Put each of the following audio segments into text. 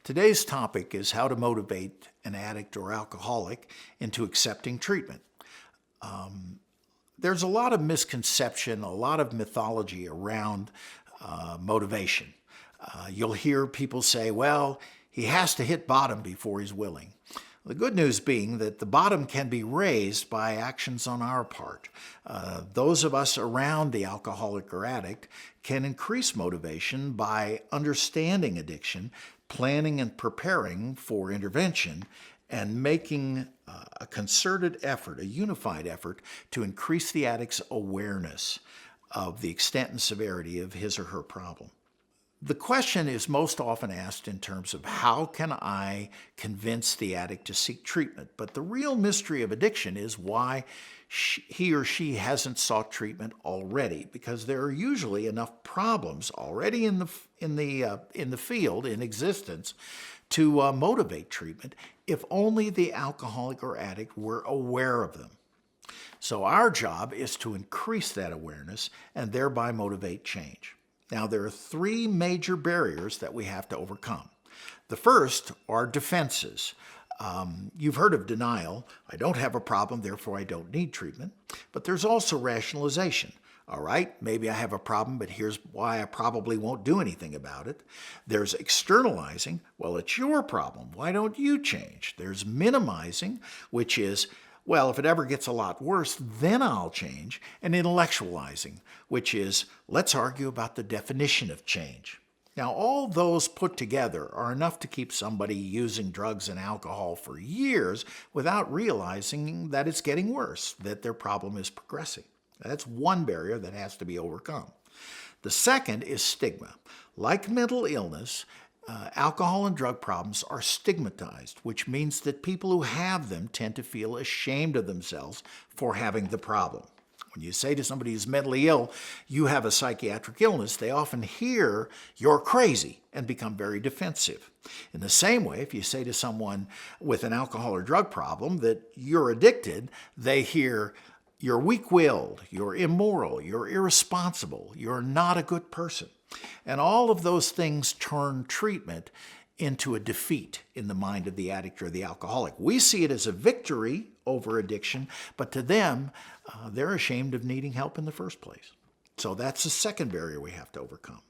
Today's topic is how to motivate an addict or alcoholic into accepting treatment. There's a lot of misconception, a lot of mythology around motivation. You'll hear people say, well, he has to hit bottom before he's willing. The good news being that the bottom can be raised by actions on our part. Those of us around the alcoholic or addict can increase motivation by understanding addiction, planning and preparing for intervention, and making a concerted effort, a unified effort, to increase the addict's awareness of the extent and severity of his or her problem. The question is most often asked in terms of how can I convince the addict to seek treatment? But the real mystery of addiction is why he or she hasn't sought treatment already, because there are usually enough problems already in the field, in existence, to motivate treatment if only the alcoholic or addict were aware of them. So our job is to increase that awareness and thereby motivate change. Now, there are three major barriers that we have to overcome. The first are defenses. You've heard of denial. I don't have a problem, therefore I don't need treatment. But there's also rationalization. All right, maybe I have a problem, but here's why I probably won't do anything about it. There's externalizing. Well, it's your problem. Why don't you change? There's minimizing, which is, well, if it ever gets a lot worse, then I'll change. And intellectualizing, which is, let's argue about the definition of change. Now, all those put together are enough to keep somebody using drugs and alcohol for years without realizing that it's getting worse, that their problem is progressing. That's one barrier that has to be overcome. The second is stigma. Like mental illness, alcohol and drug problems are stigmatized, which means that people who have them tend to feel ashamed of themselves for having the problem. When you say to somebody who's mentally ill, you have a psychiatric illness, they often hear you're crazy and become very defensive. In the same way, if you say to someone with an alcohol or drug problem that you're addicted, they hear you're weak-willed, you're immoral, you're irresponsible, you're not a good person. And all of those things turn treatment into a defeat in the mind of the addict or the alcoholic. We see it as a victory over addiction, but to them, they're ashamed of needing help in the first place. So that's the second barrier we have to overcome.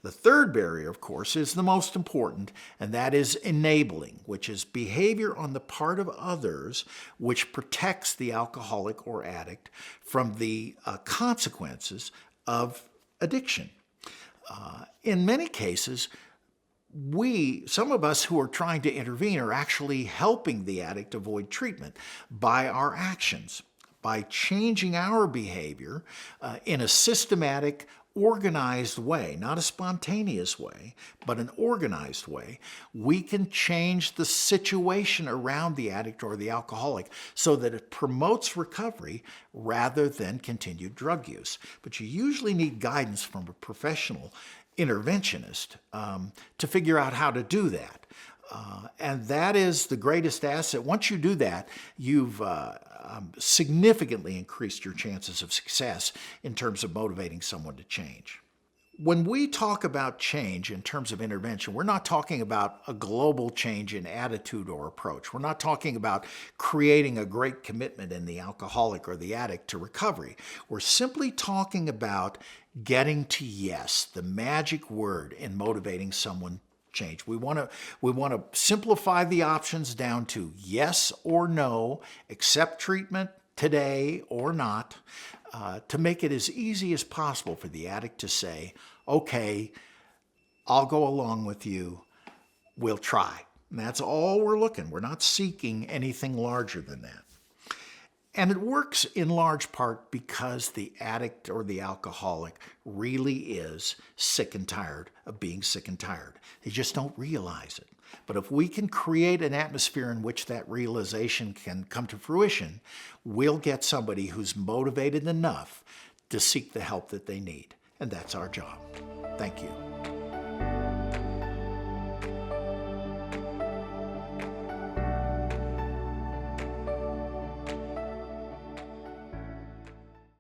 The third barrier, of course, is the most important, and that is enabling, which is behavior on the part of others which protects the alcoholic or addict from the consequences of addiction. In many cases, some of us who are trying to intervene are actually helping the addict avoid treatment by our actions, by changing our behavior in a systematic, organized way, not a spontaneous way, but an organized way. We can change the situation around the addict or the alcoholic so that it promotes recovery rather than continued drug use. But you usually need guidance from a professional interventionist to figure out how to do that. And that is the greatest asset. Once you do that, you've significantly increased your chances of success in terms of motivating someone to change. When we talk about change in terms of intervention, we're not talking about a global change in attitude or approach. We're not talking about creating a great commitment in the alcoholic or the addict to recovery. We're simply talking about getting to yes, the magic word in motivating someone change. We want to simplify the options down to yes or no, accept treatment today or not, to make it as easy as possible for the addict to say, okay, I'll go along with you, we'll try. And that's all we're looking. We're not seeking anything larger than that. And it works in large part because the addict or the alcoholic really is sick and tired of being sick and tired. They just don't realize it. But if we can create an atmosphere in which that realization can come to fruition, we'll get somebody who's motivated enough to seek the help that they need. And that's our job. Thank you.